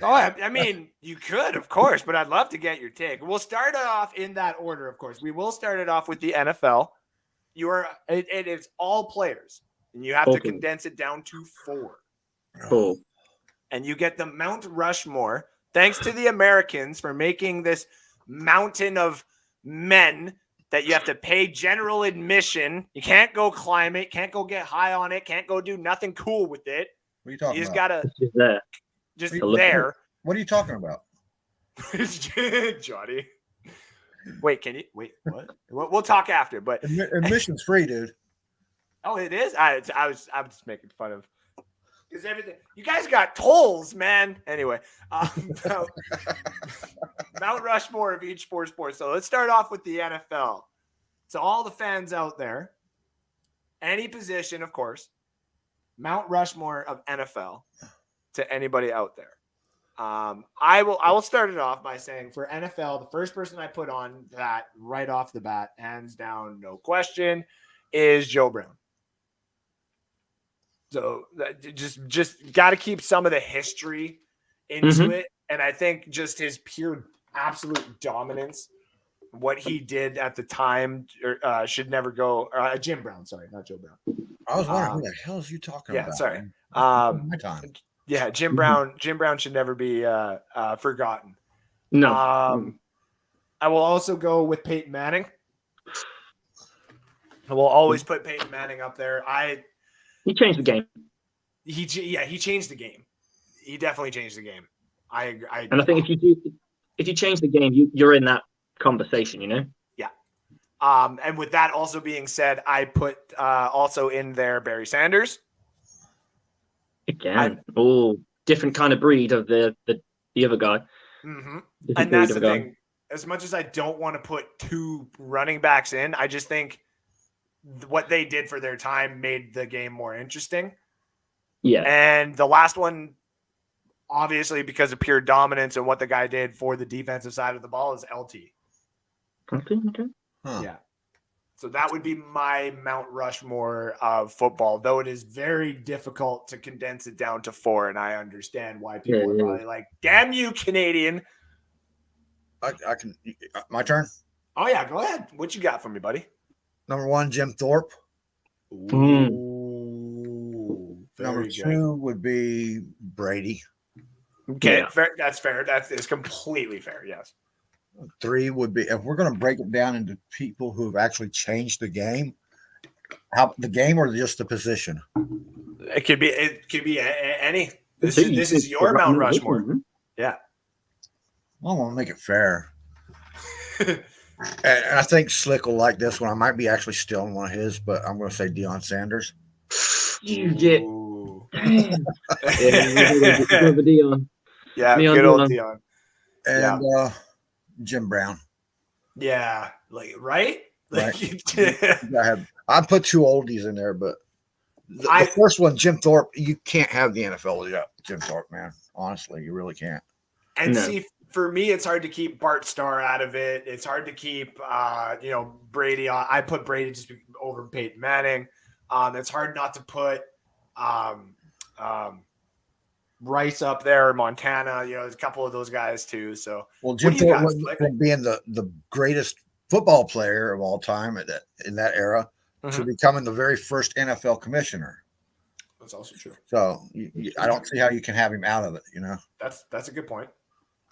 I mean, you could, of course, but I'd love to get your take. We'll start it off in that order, of course. We will start it off with the NFL. It is all players, and you have to condense it down to 4. Cool. And you get the Mount Rushmore, thanks to the Americans for making this mountain of men that you have to pay general admission. You can't go climb it, can't go get high on it, can't go do nothing cool with it. What are you talking about? You just gotta just there. What are you talking about? Johnny. Wait, what? We'll talk after, but admission's free, dude. Oh, it is? I was just making fun of because everything you guys got tolls, man. Anyway, Mount Rushmore of each sport. So let's start off with the NFL. So all the fans out there, any position, of course, Mount Rushmore of NFL to anybody out there. I will start it off by saying for NFL, the first person I put on that right off the bat, hands down, no question, is Joe Brown. So just got to keep some of the history into it. And I think just his pure absolute dominance, what he did at the time should never go. Jim Brown, sorry, not Joe Brown. I was wondering who the hell is you talking about? Yeah, sorry. My time. Yeah, Jim Brown should never be forgotten. No. I will also go with Peyton Manning. I will always put Peyton Manning up there. He changed the game. He changed the game. He definitely changed the game. I agree. And I think if you change the game, you're in that conversation, you know? Yeah. And with that also being said, I put also in there Barry Sanders. Again, different kind of breed of the other guy. Mm-hmm. And that's the thing. As much as I don't want to put 2 running backs in, I just think what they did for their time made the game more interesting. Yeah. And the last one, obviously, because of pure dominance and what the guy did for the defensive side of the ball, is LT. Okay. Huh. Yeah. So that would be my Mount Rushmore of football, though it is very difficult to condense it down to 4, and I understand why people are probably like, damn you, Canadian. I can – my turn? Oh, yeah, go ahead. What you got for me, buddy? Number 1, Jim Thorpe. Ooh, Number 2 would be Brady. Okay, yeah. Fair. That's fair. That is completely fair, yes. 3 would be, if we're going to break it down into people who have actually changed the game, how the game or just the position? It could be any. This is your Mount Rushmore. Yeah. I want to make it fair. And I think Slick will like this one. I might be actually stealing one of his, but I'm going to say Dion Sanders. You get. Dion. Yeah, good old Dion. And Jim Brown. Yeah, right? I put 2 oldies in there, but the first one, Jim Thorpe, you can't have the NFL without Jim Thorpe, man. Honestly, you really can't. And see, for me, it's hard to keep Bart Starr out of it. It's hard to keep, Brady on. I put Brady just over Peyton Manning. It's hard not to put Rice up there, Montana. There's a couple of those guys too. So, well, Jim Thorpe being the greatest football player of all time in that era to becoming the very first NFL commissioner. That's also true. So I don't see how you can have him out of it. That's a good point.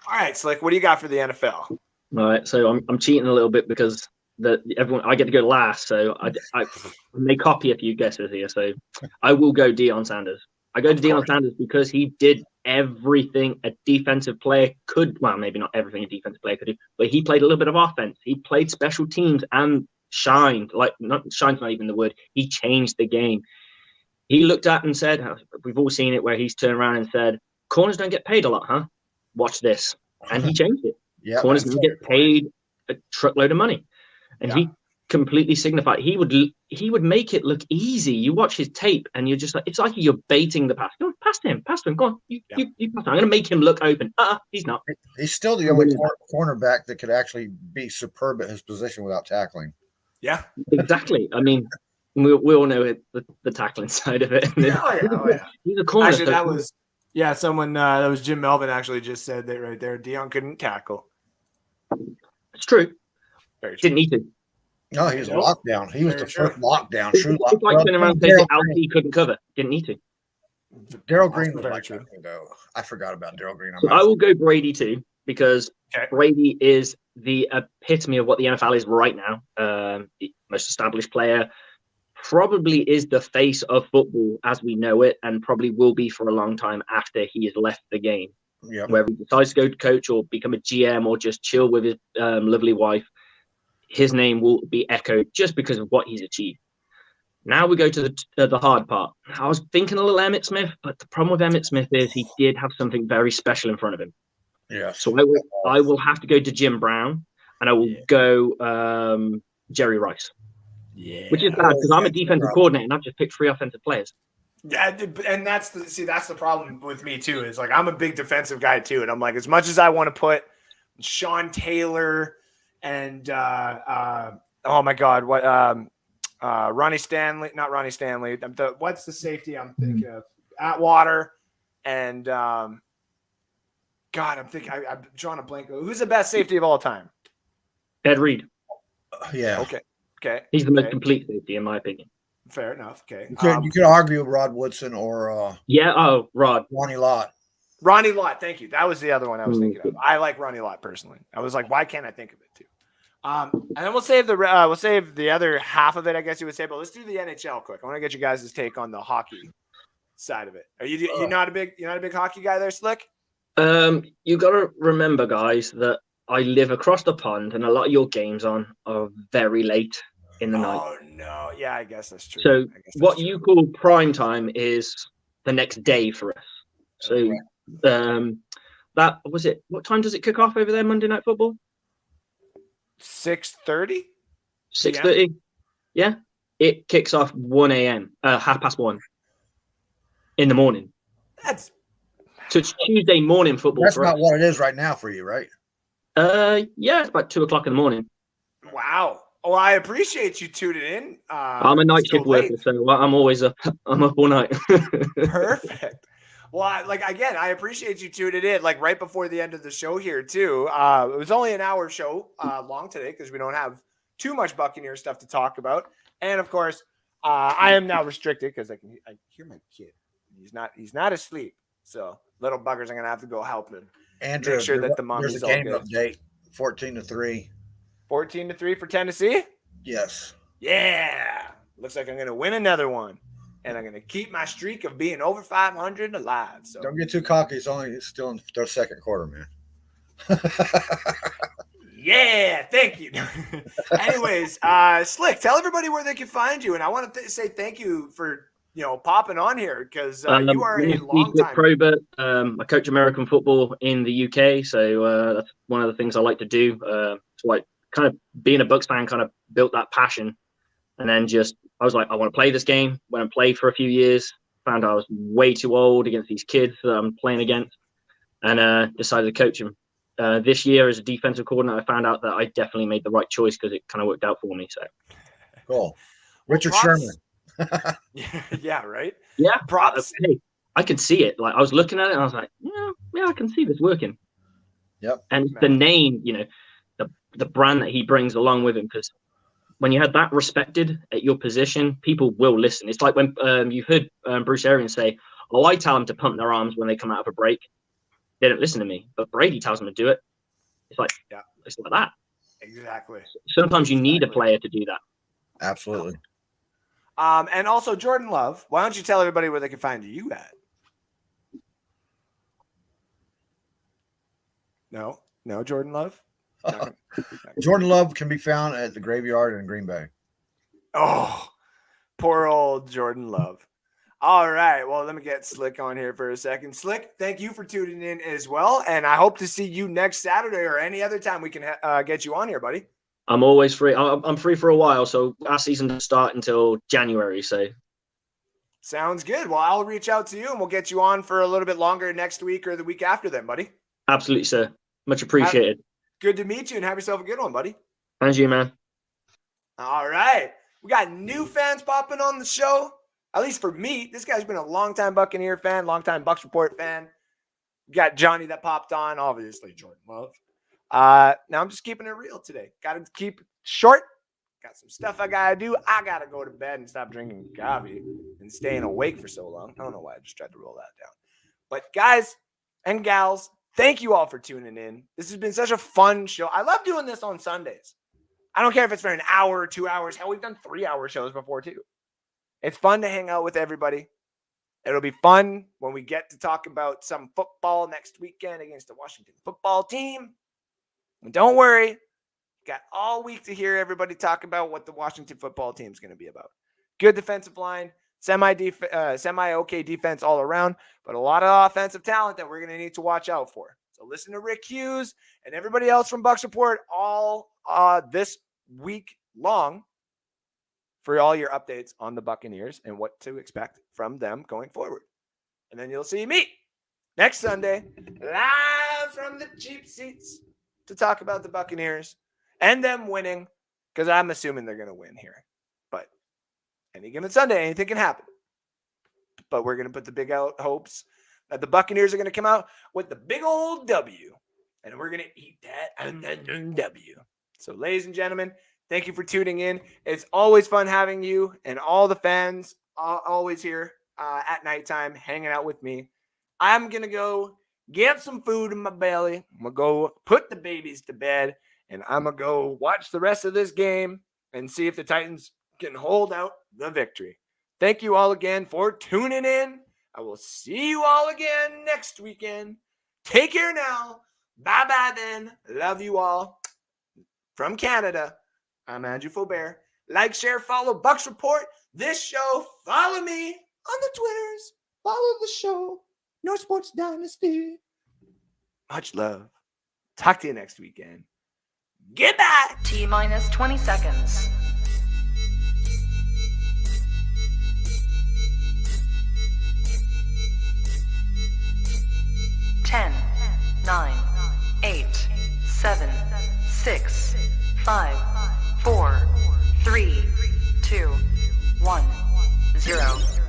All right, Slick, what do you got for the NFL? All right, so I'm cheating a little bit because I get to go last, so I may copy a few guesses here. So I will go Dion Sanders. I go to Dion Sanders because he did everything a defensive player could. Well, maybe not everything a defensive player could do, but he played a little bit of offense. He played special teams and shined. Shine's not even the word. He changed the game. He looked at and said, we've all seen it where he's turned around and said, corners don't get paid a lot, huh? Watch this. And he changed it. Yeah, corners don't get paid a truckload of money. And he completely signified he would make it look easy. You watch his tape and you're just like, it's like you're baiting the pass. Go on, pass to him. Go on. You pass him. I'm going to make him look open. He's not. He's still the only cornerback that could actually be superb at his position without tackling. Yeah, exactly. I mean, we all know the tackling side of it. Yeah. He's a corner. Actually, that was someone that was Jim Melvin actually just said that right there. Dion couldn't tackle. It's true. Didn't need to. No, he was a lockdown. He was the first lockdown. True lockdown. It's like turning around and saying Alfie couldn't cover. Didn't need to. Darrell Green was like that, though. I forgot about Darrell Green. I will go Brady too, because Brady is the epitome of what the NFL is right now. The most established player, probably is the face of football as we know it, and probably will be for a long time after he has left the game. Yep. Whether he decides to go to coach or become a GM or just chill with his lovely wife, his name will be echoed just because of what he's achieved. Now we go to the hard part. I was thinking a little Emmitt Smith, but the problem with Emmitt Smith is he did have something very special in front of him. Yeah. So I will have to go to Jim Brown, and I will go Jerry Rice. Yeah. Which is bad because I'm a defensive coordinator and I've just picked 3 offensive players. Yeah, and that's the problem with me too. Is like I'm a big defensive guy too, and I'm like, as much as I want to put Sean Taylor and oh my God, what Ronnie Stanley, not Ronnie Stanley. What's the safety I'm thinking of? Atwater and God, I'm drawing a blank. Who's the best safety of all time? Ed Reed. Yeah. Okay. He's the most complete safety in my opinion. Fair enough. Okay. You could argue Rod Woodson or Rod. Ronnie Lott. Ronnie Lott, thank you. That was the other one I was thinking of. I like Ronnie Lott personally. I was like, why can't I think of it too? And then we'll save the other half of it, I guess you would say. But let's do the NHL quick. I want to get you guys' take on the hockey side of it. Are you not a big hockey guy there, Slick? You got to remember, guys, that I live across the pond, and a lot of your games are very late in the night. Oh no, yeah, I guess that's true. So what you call prime time is the next day for us. So that was it. What time does it kick off over there? Monday Night Football. 6:30. 6:30. Yeah, it kicks off 1 a.m. 1:30 in the morning. So it's Tuesday morning football. That's not what it is right now for you, right? Yeah, it's about 2:00 in the morning. Wow. Well, I appreciate you tuning in. I'm a night shift worker, so I'm always up. I'm up all night. Perfect. Well, I appreciate you tuning in, like right before the end of the show here too. It was only an hour show long today because we don't have too much Buccaneer stuff to talk about, and of course, I am now restricted because I hear my kid. He's not asleep, so little buggers are gonna have to go help him. Andrew, make sure that the mommy's there's a game update. 14-3. 14-3 for Tennessee? Yes. Yeah. Looks like I'm going to win another one. And I'm going to keep my streak of being over 500 alive. So don't get too cocky. It's still in their second quarter, man. Yeah. Thank you. Anyways, Slick, tell everybody where they can find you. And I want to say thank you for, popping on here because you are a long time. Faubert, I coach American football in the UK. So that's one of the things I like to do. It's like, kind of being a Bucs fan kind of built that passion. And then I was like, I want to play this game. Went and played for a few years, found I was way too old against these kids that I'm playing against, and decided to coach them. This year as a defensive coordinator, I found out that I definitely made the right choice because it kind of worked out for me. So cool. Richard Sherman. Yeah, right? Yeah. Props. Hey, I could see it. Like I was looking at it and I was like, yeah, I can see this working. Yep. And the name, the brand that he brings along with him, because when you had that respected at your position, people will listen. It's like when you've heard Bruce Arians say, "Oh, I tell them to pump their arms when they come out of a break." They don't listen to me, but Brady tells them to do it. It's like that. Exactly. Sometimes you need a player to do that. Absolutely. And also Jordan Love. Why don't you tell everybody where they can find you at? No, Jordan Love. Jordan Love can be found at the Graveyard in Green Bay. Oh, poor old Jordan Love. All right. Well, let me get Slick on here for a second. Slick, thank you for tuning in as well. And I hope to see you next Saturday or any other time we can get you on here, buddy. I'm always free. I'm free for a while, so our season doesn't start until January. So sounds good. Well, I'll reach out to you and we'll get you on for a little bit longer next week or the week after then, buddy. Absolutely, sir. Much appreciated. Good to meet you and have yourself a good one, buddy. And you, man. All right. We got new fans popping on the show. At least for me. This guy's been a longtime Buccaneer fan, longtime Bucs Report fan. We got Johnny that popped on, obviously Jordan Love. Now I'm just keeping it real today. Got to keep it short. Got some stuff I got to do. I got to go to bed and stop drinking coffee and staying awake for so long. I don't know why I just tried to roll that down. But guys and gals, thank you all for tuning in. This has been such a fun show. I love doing this on Sundays. I don't care if it's for an hour or 2 hours. Hell, we've done 3-hour shows before too. It's fun to hang out with everybody. It'll be fun when we get to talk about some football next weekend against the Washington football team. And don't worry, got all week to hear everybody talk about what the Washington football team is going to be about. Good defensive line, semi-okay defense all around, but a lot of offensive talent that we're going to need to watch out for. So listen to Rick Hughes and everybody else from Bucs Report all this week long for all your updates on the Buccaneers and what to expect from them going forward. And then you'll see me next Sunday live from the cheap seats to talk about the Buccaneers and them winning, because I'm assuming they're going to win here. But any given Sunday, anything can happen. But we're going to put the big out hopes that the Buccaneers are going to come out with the big old W, and we're going to eat that W. So, ladies and gentlemen, thank you for tuning in. It's always fun having you and all the fans always here at nighttime hanging out with me. I'm going to go get some food in my belly. I'm going to go put the babies to bed, and I'm going to go watch the rest of this game and see if the Titans can hold out the victory. Thank you all again for tuning in. I will see you all again next weekend. Take care now. Bye-bye then. Love you all. From Canada, I'm Andrew Faubert. Like, share, follow Bucs Report. This show. Follow me on the Twitters. Follow the show. No Sports Dynasty. Much love. Talk to you next weekend. Goodbye. T-minus 20 seconds. 10, 9, 8, 7, 6, 5, 4, 3, 2, 1, 0.